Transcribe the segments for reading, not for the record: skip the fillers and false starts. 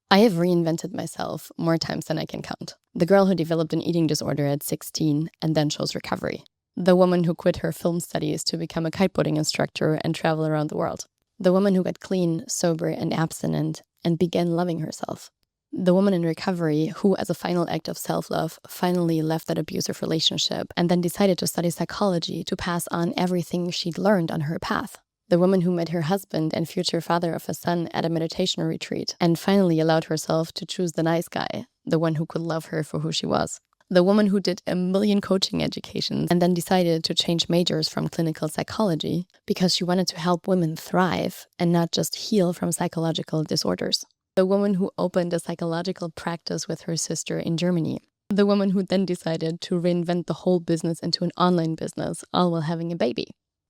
I have reinvented myself more times than I can count. The girl who developed an eating disorder at 16 and then chose recovery. The woman who quit her film studies to become a kiteboarding instructor and travel around the world. The woman who got clean, sober, and abstinent and began loving herself. The woman in recovery who, as a final act of self-love, finally left that abusive relationship and then decided to study psychology to pass on everything she'd learned on her path. The woman who met her husband and future father of a son at a meditation retreat and finally allowed herself to choose the nice guy, the one who could love her for who she was. The woman who did a million coaching educations and then decided to change majors from clinical psychology because she wanted to help women thrive and not just heal from psychological disorders. The woman who opened a psychological practice with her sister in Germany. The woman who then decided to reinvent the whole business into an online business, all while having a baby.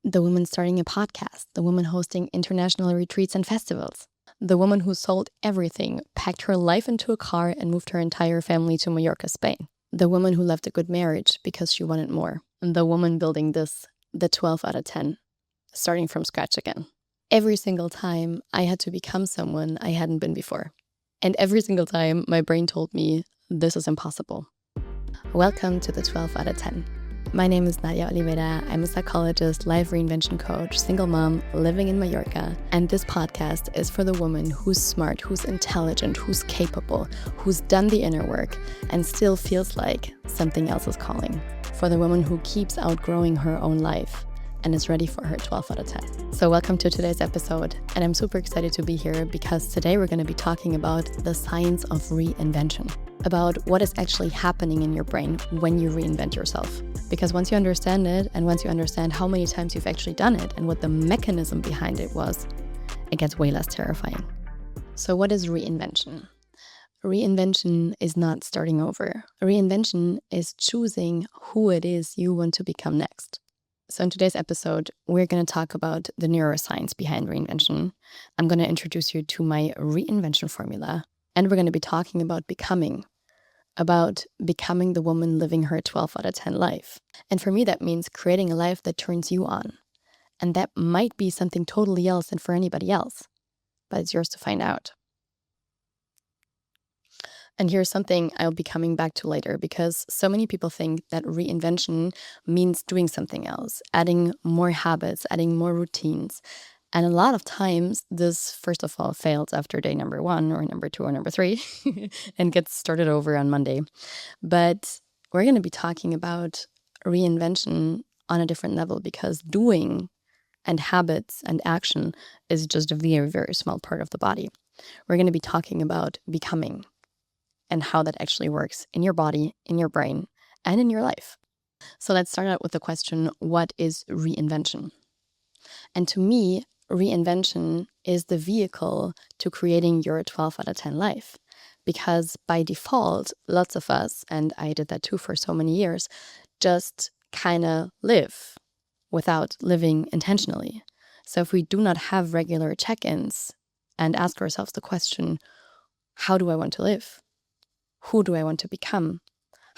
The woman starting a podcast, the woman hosting international retreats and festivals, the woman who sold everything, packed her life into a car and moved her entire family to Mallorca, Spain, the woman who left a good marriage because she wanted more, and the woman building the 12 out of 10, starting from scratch again. Every single time I had to become someone I hadn't been before. And every single time my brain told me, this is impossible. Welcome to the 12 out of 10. My name is Nadia Oliveira. I'm a psychologist, life reinvention coach, single mom, living in Mallorca. And this podcast is for the woman who's smart, who's intelligent, who's capable, who's done the inner work and still feels like something else is calling. For the woman who keeps outgrowing her own life and is ready for her 12 out of 10. So welcome to today's episode. And I'm super excited to be here because today we're going to be talking about the science of reinvention, about what is actually happening in your brain when you reinvent yourself. Because once you understand it, and once you understand how many times you've actually done it and what the mechanism behind it was, it gets way less terrifying. So what is reinvention? Reinvention is not starting over. Reinvention is choosing who it is you want to become next. So in today's episode, we're going to talk about the neuroscience behind reinvention. I'm going to introduce you to my reinvention formula, and we're going to be talking about becoming the woman living her 12 out of 10 life. And for me, that means creating a life that turns you on. And that might be something totally else than for anybody else, but it's yours to find out. And here's something I'll be coming back to later, because so many people think that reinvention means doing something else, adding more habits, adding more routines. And a lot of times this, first of all, fails after day number 1 or number 2 or number 3 and gets started over on Monday. But we're going to be talking about reinvention on a different level, because doing and habits and action is just a very, very small part of the body. We're going to be talking about becoming and how that actually works in your body, in your brain, and in your life. So let's start out with the question, what is reinvention? And to me, reinvention is the vehicle to creating your 12 out of 10 life. Because by default, lots of us, and I did that too for so many years, just kind of live without living intentionally. So if we do not have regular check-ins and ask ourselves the question, how do I want to live? Who do I want to become?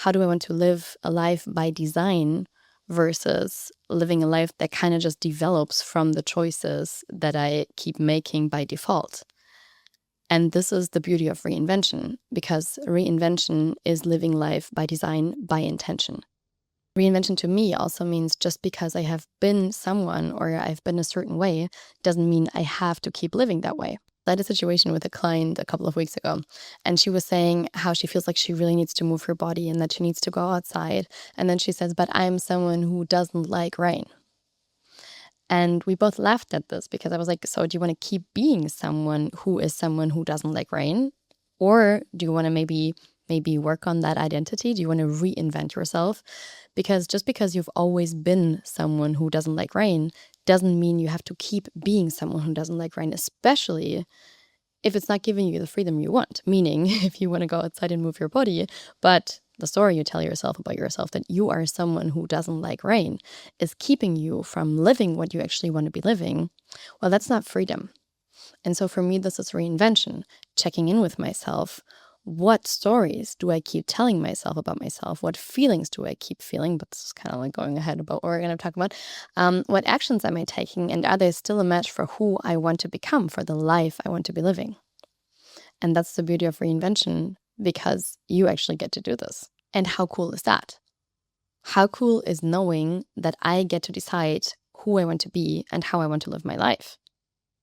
How do I want to live a life by design versus living a life that kind of just develops from the choices that I keep making by default? And this is the beauty of reinvention, because reinvention is living life by design, by intention. Reinvention to me also means just because I have been someone or I've been a certain way doesn't mean I have to keep living that way. I had a situation with a client a couple of weeks ago, and she was saying how she feels like she really needs to move her body and that she needs to go outside. And then she says, but I'm someone who doesn't like rain. And we both laughed at this, because I was like, so do you want to keep being someone who doesn't like rain? Or do you want to maybe work on that identity? Do you want to reinvent yourself? Because just because you've always been someone who doesn't like rain doesn't mean you have to keep being someone who doesn't like rain, especially if it's not giving you the freedom you want. Meaning, if you want to go outside and move your body, but the story you tell yourself about yourself that you are someone who doesn't like rain is keeping you from living what you actually want to be living, well, that's not freedom. And so for me, this is reinvention, checking in with myself. What stories do I keep telling myself about myself? What feelings do I keep feeling? But this is kind of like going ahead about what we're going to talk about. What actions am I taking? And are they still a match for who I want to become, for the life I want to be living? And that's the beauty of reinvention, because you actually get to do this. And how cool is that? How cool is knowing that I get to decide who I want to be and how I want to live my life?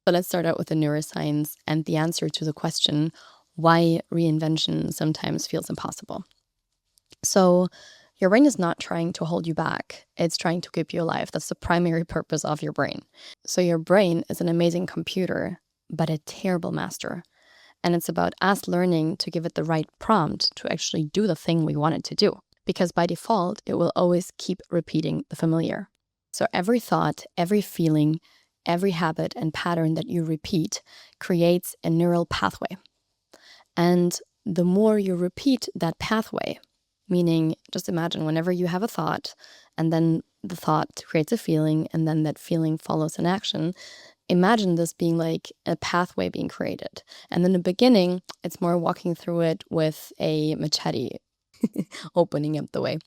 So let's start out with the neuroscience and the answer to the question why reinvention sometimes feels impossible. So your brain is not trying to hold you back. It's trying to keep you alive. That's the primary purpose of your brain. So your brain is an amazing computer, but a terrible master. And it's about us learning to give it the right prompt to actually do the thing we want it to do. Because by default, it will always keep repeating the familiar. So every thought, every feeling, every habit and pattern that you repeat creates a neural pathway. And the more you repeat that pathway, meaning just imagine whenever you have a thought and then the thought creates a feeling and then that feeling follows an action, imagine this being like a pathway being created. And in the beginning, it's more walking through it with a machete, opening up the way.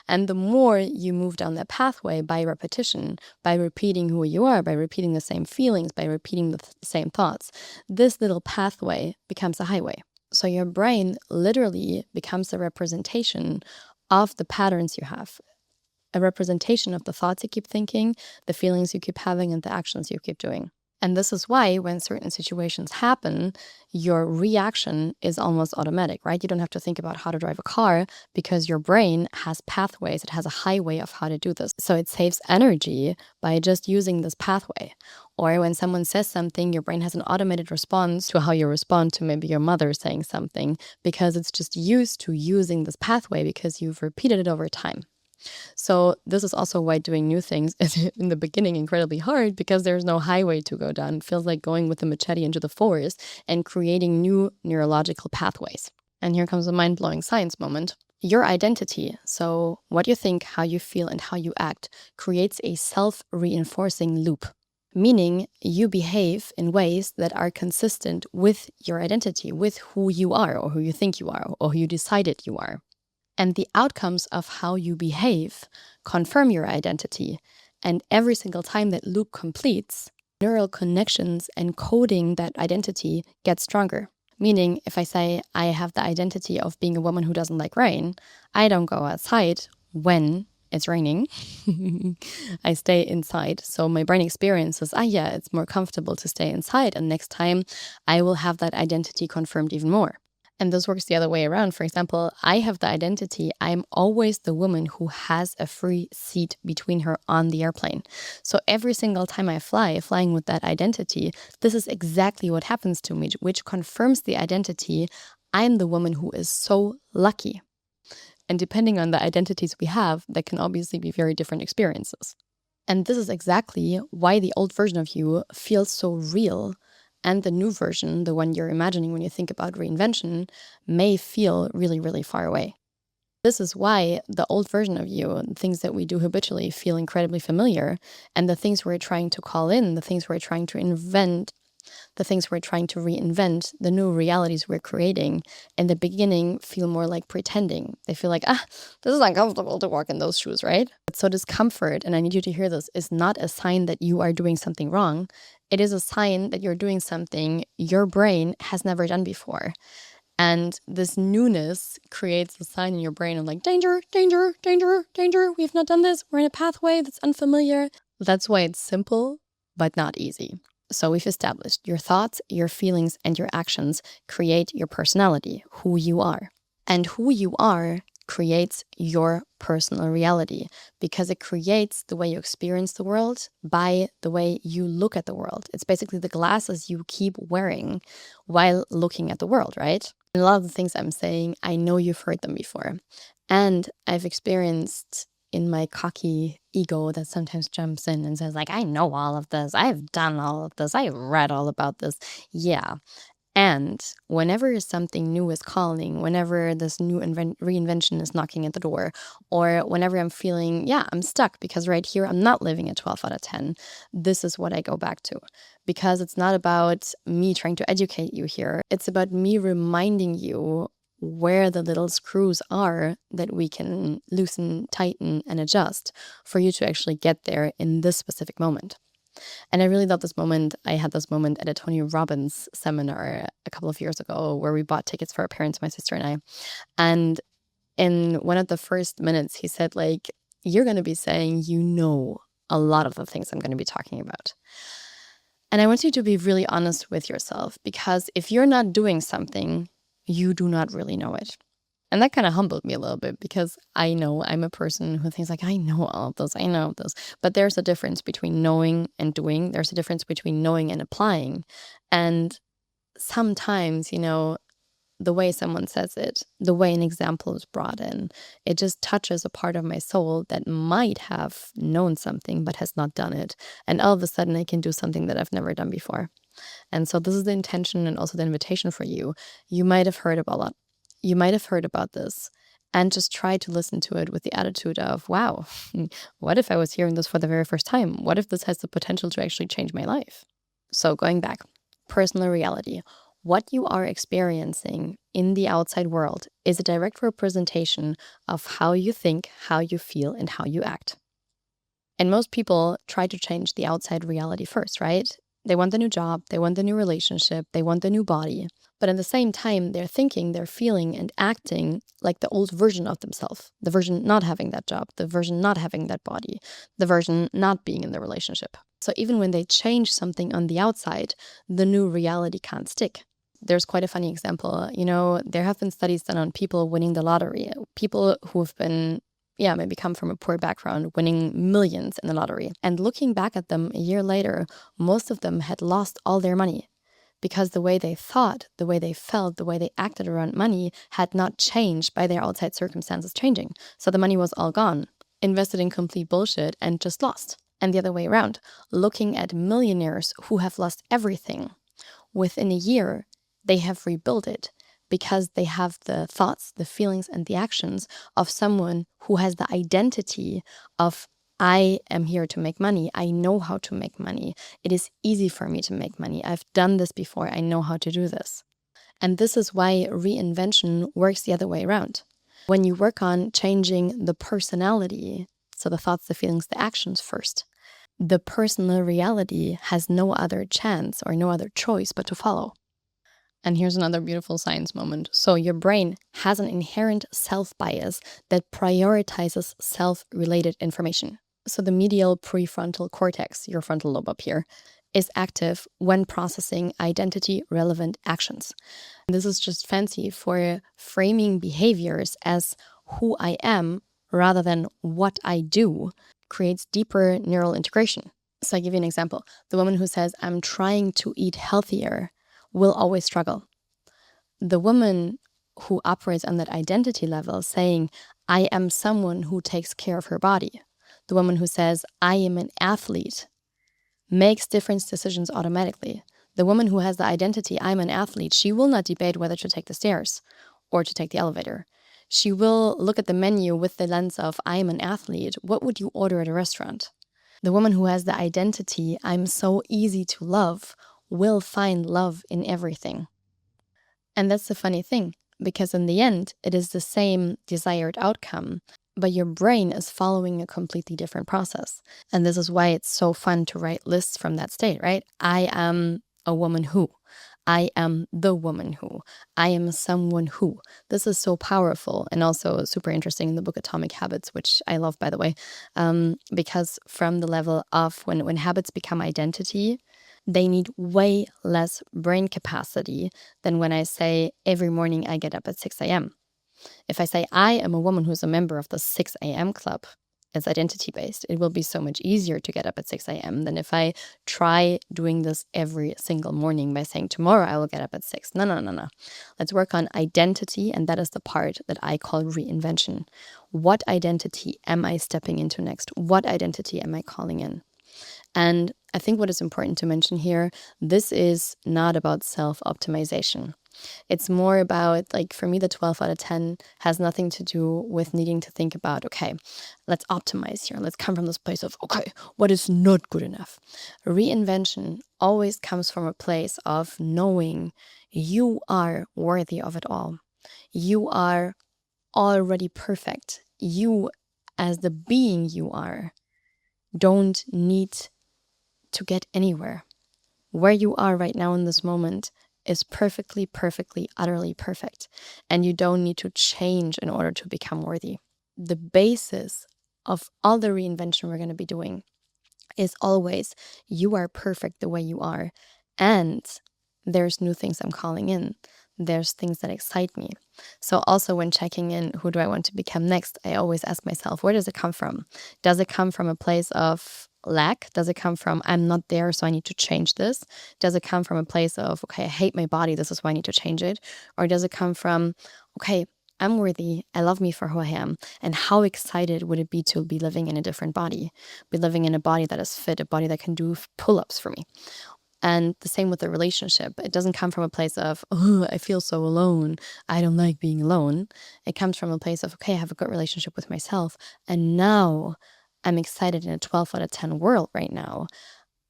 And the more you move down that pathway by repetition, by repeating who you are, by repeating the same feelings, by repeating the same thoughts, this little pathway becomes a highway. So your brain literally becomes a representation of the patterns you have, a representation of the thoughts you keep thinking, the feelings you keep having, and the actions you keep doing. And this is why when certain situations happen, your reaction is almost automatic, right? You don't have to think about how to drive a car because your brain has pathways. It has a highway of how to do this. So it saves energy by just using this pathway. Or when someone says something, your brain has an automated response to how you respond to maybe your mother saying something because it's just used to using this pathway because you've repeated it over time. So this is also why doing new things is in the beginning incredibly hard because there's no highway to go down. It feels like going with a machete into the forest and creating new neurological pathways. And here comes a mind-blowing science moment. Your identity, so what you think, how you feel, and how you act, creates a self-reinforcing loop. Meaning you behave in ways that are consistent with your identity, with who you are or who you think you are or who you decided you are. And the outcomes of how you behave confirm your identity. And every single time that loop completes, neural connections encoding that identity get stronger. Meaning, if I say I have the identity of being a woman who doesn't like rain, I don't go outside when it's raining. I stay inside. So my brain experiences, yeah, it's more comfortable to stay inside. And next time I will have that identity confirmed even more. And this works the other way around. For example, I have the identity, I'm always the woman who has a free seat between her on the airplane. So every single time I flying with that identity, this is exactly what happens to me, which confirms the identity, I'm the woman who is so lucky. And depending on the identities we have, that can obviously be very different experiences. And this is exactly why the old version of you feels so real. And the new version, the one you're imagining when you think about reinvention, may feel really, really far away. This is why the old version of you, things that we do habitually, feel incredibly familiar. And the things we're trying to call in, the things we're trying to invent, the things we're trying to reinvent, the new realities we're creating, in the beginning feel more like pretending. They feel like, this is uncomfortable to walk in those shoes, right? So discomfort, and I need you to hear this, is not a sign that you are doing something wrong. It is a sign that you're doing something your brain has never done before. And this newness creates a sign in your brain of like, danger, danger, danger, danger. We've not done this. We're in a pathway that's unfamiliar. That's why it's simple, but not easy. So we've established your thoughts, your feelings, and your actions create your personality, who you are. And who you are creates your personal reality because it creates the way you experience the world by the way you look at the world. It's basically the glasses you keep wearing while looking at the world, right? And a lot of the things I'm saying, I know you've heard them before. And I've experienced in my cocky ego that sometimes jumps in and says like, I know all of this. I've done all of this. I've read all about this. Yeah. And whenever something new is calling, whenever this new reinvention is knocking at the door, or whenever I'm feeling, I'm stuck because right here I'm not living a 12 out of 10, this is what I go back to. Because it's not about me trying to educate you here. It's about me reminding you where the little screws are that we can loosen, tighten, and adjust for you to actually get there in this specific moment. And I really love this moment. I had this moment at a Tony Robbins seminar a couple of years ago where we bought tickets for our parents, my sister and I. And in one of the first minutes, he said, like, you're going to be saying, a lot of the things I'm going to be talking about. And I want you to be really honest with yourself, because if you're not doing something, you do not really know it. And that kind of humbled me a little bit, because I know I'm a person who thinks like, I know all of those, I know those. But there's a difference between knowing and doing. There's a difference between knowing and applying. And sometimes, the way someone says it, the way an example is brought in, it just touches a part of my soul that might have known something but has not done it. And all of a sudden I can do something that I've never done before. And so this is the intention and also the invitation for you. You might have heard about this, and just try to listen to it with the attitude of, wow, what if I was hearing this for the very first time? What if this has the potential to actually change my life? So going back, personal reality. What you are experiencing in the outside world is a direct representation of how you think, how you feel, and how you act. And most people try to change the outside reality first, right? They want the new job, they want the new relationship, they want the new body. But at the same time, they're thinking, they're feeling, and acting like the old version of themselves. The version not having that job, the version not having that body, the version not being in the relationship. So even when they change something on the outside, the new reality can't stick. There's quite a funny example. There have been studies done on people winning the lottery, people who've been, maybe come from a poor background, winning millions in the lottery. And looking back at them a year later, most of them had lost all their money, because the way they thought, the way they felt, the way they acted around money had not changed by their outside circumstances changing. So the money was all gone, invested in complete bullshit, and just lost. And the other way around, looking at millionaires who have lost everything, within a year, they have rebuilt it, because they have the thoughts, the feelings, and the actions of someone who has the identity of, I am here to make money. I know how to make money. It is easy for me to make money. I've done this before. I know how to do this. And this is why reinvention works the other way around. When you work on changing the personality, so the thoughts, the feelings, the actions first, the personal reality has no other chance or no other choice but to follow. And here's another beautiful science moment. So your brain has an inherent self-bias that prioritizes self-related information. So the medial prefrontal cortex, your frontal lobe up here, is active when processing identity-relevant actions. And this is just fancy for framing behaviors as who I am rather than what I do, creates deeper neural integration. So I give you an example. The woman who says, I'm trying to eat healthier, will always struggle. The woman who operates on that identity level, saying, I am someone who takes care of her body. The woman who says, I am an athlete, makes different decisions automatically. The woman who has the identity, I'm an athlete, she will not debate whether to take the stairs or to take the elevator. She will look at the menu with the lens of, I am an athlete, what would you order at a restaurant? The woman who has the identity, I'm so easy to love, will find love in everything. And that's the funny thing, because in the end, it is the same desired outcome, but your brain is following a completely different process. And this is why it's so fun to write lists from that state, right? I am a woman who. I am the woman who. I am someone who. This is so powerful, and also super interesting in the book Atomic Habits, which I love, by the way, because from the level of when habits become identity, they need way less brain capacity than when I say every morning I get up at 6 a.m. If I say I am a woman who's a member of the 6 a.m. club, it's identity-based. It will be so much easier to get up at 6 a.m. than if I try doing this every single morning by saying tomorrow I will get up at 6. No. Let's work on identity, and that is the part that I call reinvention. What identity am I stepping into next? What identity am I calling in? And I think what is important to mention here, this is not about self-optimization. It's more about, like, for me, the 12 out of 10 has nothing to do with needing to think about, okay, let's optimize here. Let's come from this place of, okay, what is not good enough? Reinvention always comes from a place of knowing you are worthy of it all. You are already perfect. You, as the being you are, don't need to get anywhere. Where you are right now in this moment is perfectly, utterly perfect. And you don't need to change in order to become worthy. The basis of all the reinvention we're going to be doing is always you are perfect the way you are. And there's new things I'm calling in. There's things that excite me. So also when checking in, who do I want to become next? I always ask myself, where does it come from? Does it come from a place of lack? Does it come from, I'm not there, so I need to change this? Does it come from a place of, okay, I hate my body, this is why I need to change it? Or does it come from, okay, I'm worthy, I love me for who I am, and how excited would it be to be living in a different body, be living in a body that is fit, a body that can do pull-ups for me. And the same with the relationship. It doesn't come from a place of, oh, I feel so alone, I don't like being alone. It comes from a place of, okay, I have a good relationship with myself, and now I'm excited in a 12 out of 10 world right now.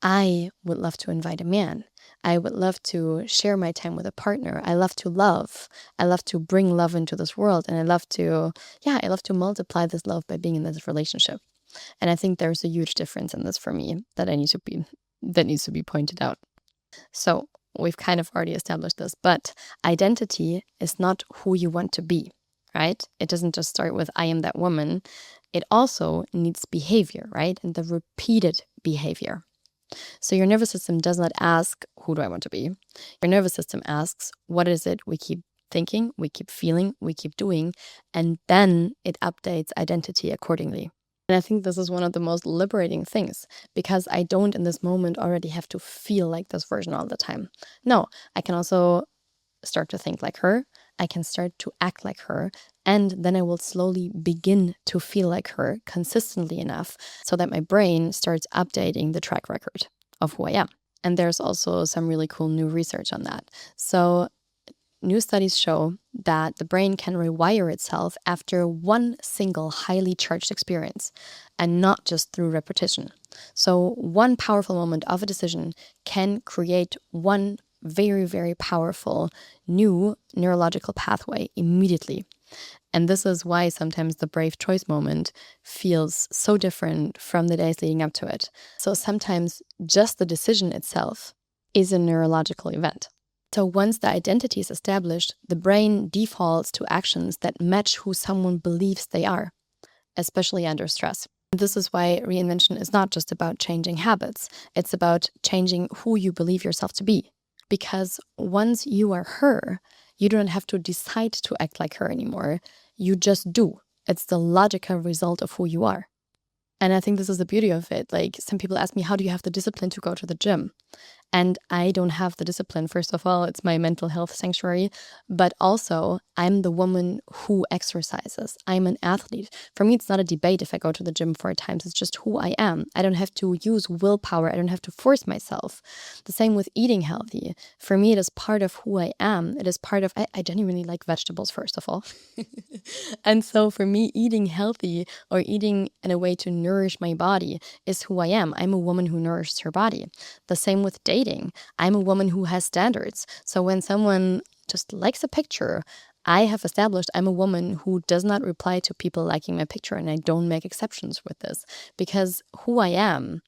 I would love to invite a man. I would love to share my time with a partner. I love to love. I love to bring love into this world. And I love to multiply this love by being in this relationship. And I think there's a huge difference in this for me that needs to be pointed out. So we've kind of already established this, but identity is not who you want to be, right? It doesn't just start with I am that woman. It also needs behavior, right? And the repeated behavior. So your nervous system does not ask, who do I want to be? Your nervous system asks, what is it we keep thinking, we keep feeling, we keep doing, and then it updates identity accordingly. And I think this is one of the most liberating things, because I don't in this moment already have to feel like this version all the time. No, I can also start to think like her. I can start to act like her. And then I will slowly begin to feel like her consistently enough so that my brain starts updating the track record of who I am. And there's also some really cool new research on that. So new studies show that the brain can rewire itself after one single highly charged experience and not just through repetition. So one powerful moment of a decision can create one very, very powerful new neurological pathway immediately. And this is why sometimes the brave choice moment feels so different from the days leading up to it. So sometimes just the decision itself is a neurological event. So once the identity is established, the brain defaults to actions that match who someone believes they are, especially under stress. This is why reinvention is not just about changing habits. It's about changing who you believe yourself to be. Because once you are her, you don't have to decide to act like her anymore. You just do. It's the logical result of who you are. And I think this is the beauty of it. Like, some people ask me, how do you have the discipline to go to the gym? And I don't have the discipline. First of all, it's my mental health sanctuary, but also I'm the woman who exercises. I'm an athlete. For me, it's not a debate if I go to the gym 4 times. It's just who I am. I don't have to use willpower. I don't have to force myself. The same with eating healthy. For me, it is part of who I am. It is part of, I genuinely like vegetables, first of all. And so for me, eating healthy or eating in a way to nourish my body is who I am. I'm a woman who nourishes her body. The same with dating. I'm a woman who has standards. So when someone just likes a picture, I have established I'm a woman who does not reply to people liking my picture, and I don't make exceptions with this, because who I am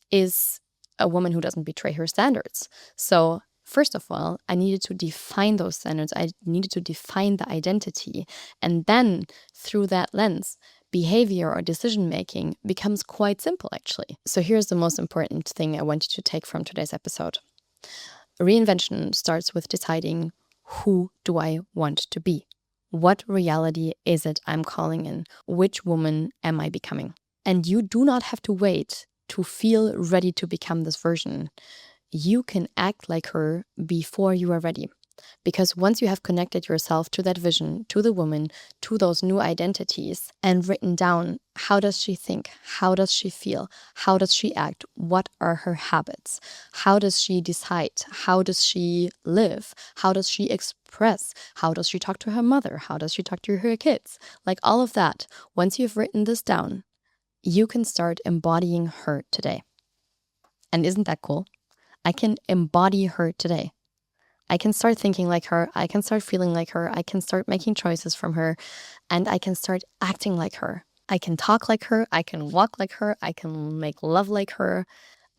is a woman who doesn't betray her standards. So first of all, I needed to define those standards. I needed to define the identity. And then through that lens, behavior or decision making becomes quite simple, actually. So here's the most important thing I want you to take from today's episode. Reinvention starts with deciding, who do I want to be? What reality is it I'm calling in? Which woman am I becoming? And you do not have to wait to feel ready to become this version. You can act like her before you are ready. Because once you have connected yourself to that vision, to the woman, to those new identities, and written down, how does she think? How does she feel? How does she act? What are her habits? How does she decide? How does she live? How does she express? How does she talk to her mother? How does she talk to her kids? Like all of that, once you've written this down, you can start embodying her today. And isn't that cool? I can embody her today. I can start thinking like her. I can start feeling like her. I can start making choices from her, and I can start acting like her. I can talk like her. I can walk like her. I can make love like her.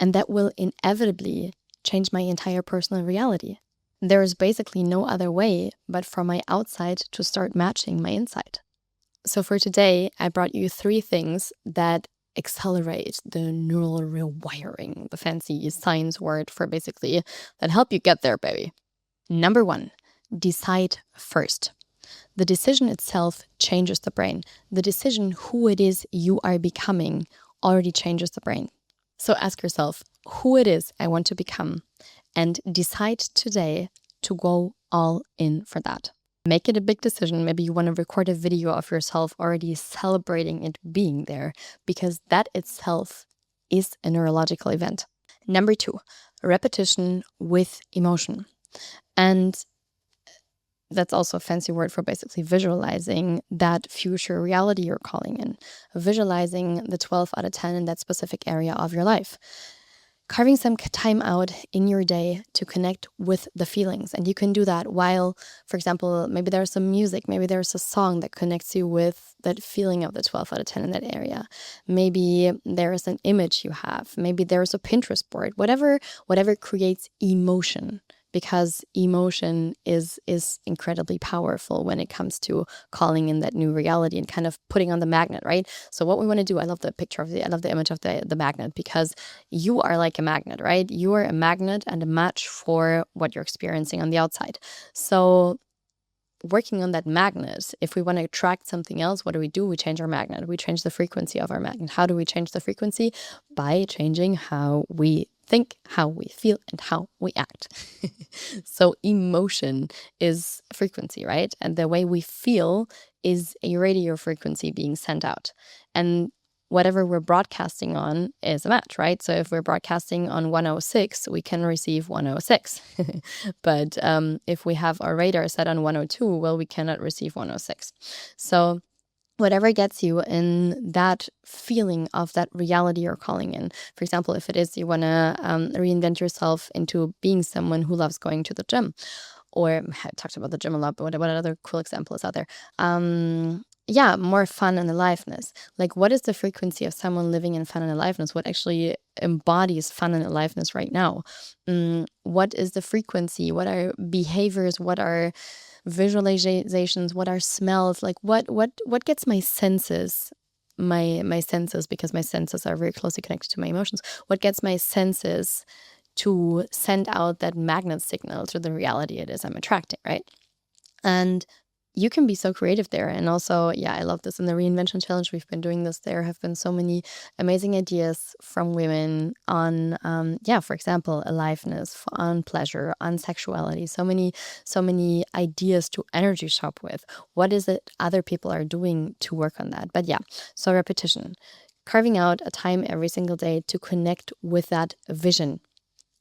And that will inevitably change my entire personal reality. There is basically no other way but for my outside to start matching my inside. So for today, I brought you 3 things that accelerate the neural rewiring, the fancy science word for basically that help you get there, baby. Number 1, decide first. The decision itself changes the brain. The decision who it is you are becoming already changes the brain. So ask yourself who it is I want to become and decide today to go all in for that. Make it a big decision. Maybe you want to record a video of yourself already celebrating it being there, because that itself is a neurological event. Number 2, repetition with emotion. And that's also a fancy word for basically visualizing that future reality you're calling in, visualizing the 12 out of 10 in that specific area of your life. Carving some time out in your day to connect with the feelings. And you can do that while, for example, maybe there's some music, maybe there's a song that connects you with that feeling of the 12 out of 10 in that area. Maybe there is an image you have. Maybe there's a Pinterest board, whatever creates emotion. Because emotion is incredibly powerful when it comes to calling in that new reality and kind of putting on the magnet, right? So what we want to do, I love the image of the magnet, because you are like a magnet, right? You are a magnet and a match for what you're experiencing on the outside. So working on that magnet, if we want to attract something else, what do? We change our magnet. We change the frequency of our magnet. How do we change the frequency? By changing how we think, how we feel, and how we act. So emotion is frequency, right? And the way we feel is a radio frequency being sent out. And whatever we're broadcasting on is a match, right? So if we're broadcasting on 106, we can receive 106. But if we have our radar set on 102, well, we cannot receive 106. So whatever gets you in that feeling of that reality you're calling in. For example, if it is you want to reinvent yourself into being someone who loves going to the gym, or I talked about the gym a lot, but what other cool example is out there? More fun and aliveness. Like, what is the frequency of someone living in fun and aliveness? What actually embodies fun and aliveness right now? What is the frequency? What are behaviors? What are visualizations? What are smells? Like, what gets my senses? My senses, because my senses are very closely connected to my emotions. What gets my senses to send out that magnet signal to the reality it is I'm attracting, right? And you can be so creative there. And also, I love this. In the Reinvention Challenge, we've been doing this. There have been so many amazing ideas from women on, for example, aliveness, on pleasure, on sexuality. So many ideas to energy shop with. What is it other people are doing to work on that? But so repetition. Carving out a time every single day to connect with that vision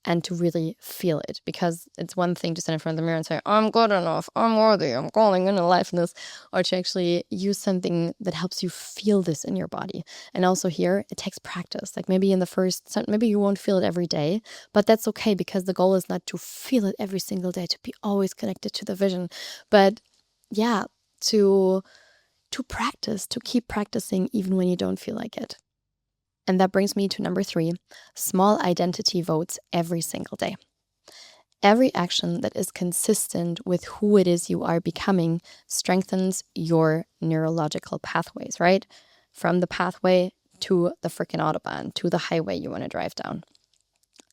and to really feel it, because it's one thing to stand in front of the mirror and say, I'm good enough, I'm worthy, I'm calling in aliveness, or to actually use something that helps you feel this in your body. And also here, it takes practice. Like maybe maybe you won't feel it every day, but that's okay, because the goal is not to feel it every single day, to be always connected to the vision, but to practice, to keep practicing even when you don't feel like it. And that brings me to number 3, small identity votes every single day. Every action that is consistent with who it is you are becoming strengthens your neurological pathways, right? From the pathway to the freaking Autobahn, to the highway you want to drive down.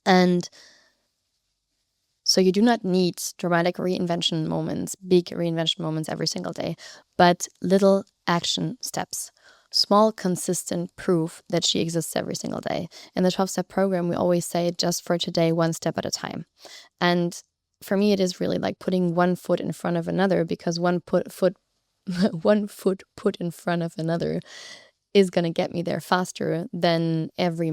And so you do not need dramatic reinvention moments, big reinvention moments every single day, but little action steps. Small, consistent proof that she exists every single day. In the 12-step program, we always say just for today, one step at a time. And for me, it is really like putting one foot in front of another, because one foot put in front of another is going to get me there faster than every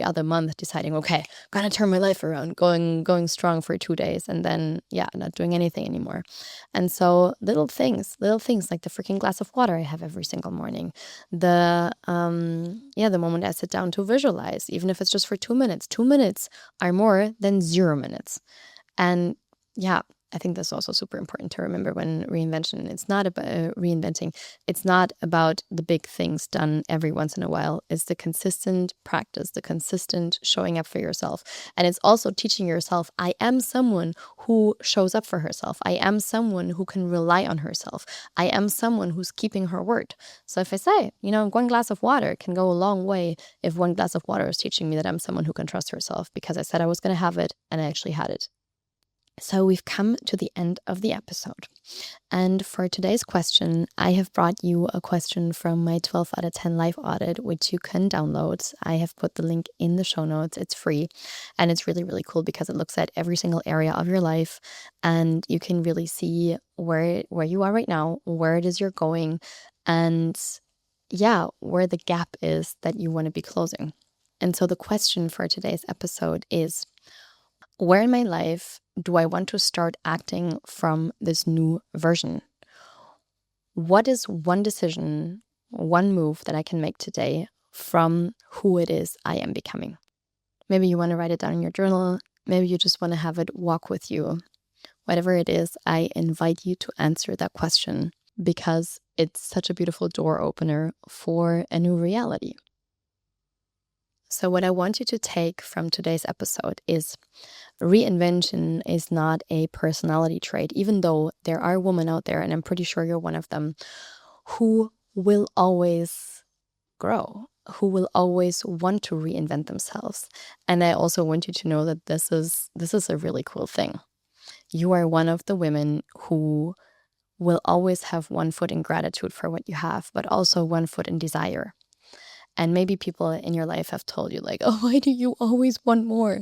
other month deciding, okay, gonna turn my life around, going strong for 2 days, and then not doing anything anymore. And so little things like the freaking glass of water I have every single morning, the moment I sit down to visualize, even if it's just for 2 minutes. 2 minutes are more than 0 minutes. And I think that's also super important to remember when reinvention. It's not about reinventing. It's not about the big things done every once in a while. It's the consistent practice, the consistent showing up for yourself. And it's also teaching yourself, I am someone who shows up for herself. I am someone who can rely on herself. I am someone who's keeping her word. So if I say, one glass of water can go a long way if one glass of water is teaching me that I'm someone who can trust herself because I said I was going to have it and I actually had it. So we've come to the end of the episode. And for today's question, I have brought you a question from my 12 out of 10 life audit, which you can download. I have put the link in the show notes. It's free. And it's really, really cool because it looks at every single area of your life. And you can really see where you are right now, where it is you're going, and where the gap is that you want to be closing. And so the question for today's episode is, where in my life do I want to start acting from this new version? What is one decision, one move that I can make today from who it is I am becoming? Maybe you want to write it down in your journal. Maybe you just want to have it walk with you. Whatever it is, I invite you to answer that question because it's such a beautiful door opener for a new reality. So what I want you to take from today's episode is reinvention is not a personality trait, even though there are women out there, and I'm pretty sure you're one of them, who will always grow, who will always want to reinvent themselves. And I also want you to know that this is a really cool thing. You are one of the women who will always have one foot in gratitude for what you have, but also one foot in desire. And maybe people in your life have told you like, oh, why do you always want more?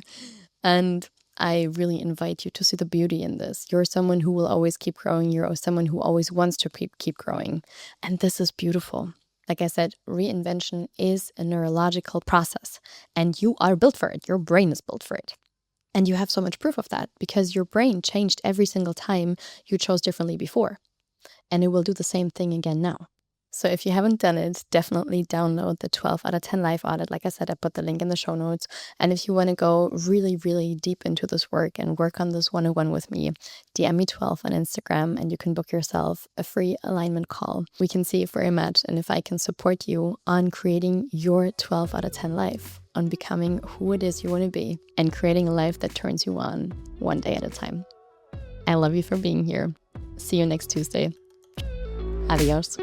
And I really invite you to see the beauty in this. You're someone who will always keep growing. You're someone who always wants to keep growing. And this is beautiful. Like I said, reinvention is a neurological process and you are built for it. Your brain is built for it. And you have so much proof of that because your brain changed every single time you chose differently before. And it will do the same thing again now. So if you haven't done it, definitely download the 12 out of 10 life audit. Like I said, I put the link in the show notes. And if you want to go really, really deep into this work and work on this one-on-one with me, DM me 12 on Instagram and you can book yourself a free alignment call. We can see if we're a match and if I can support you on creating your 12 out of 10 life, on becoming who it is you want to be and creating a life that turns you on one day at a time. I love you for being here. See you next Tuesday. Adios.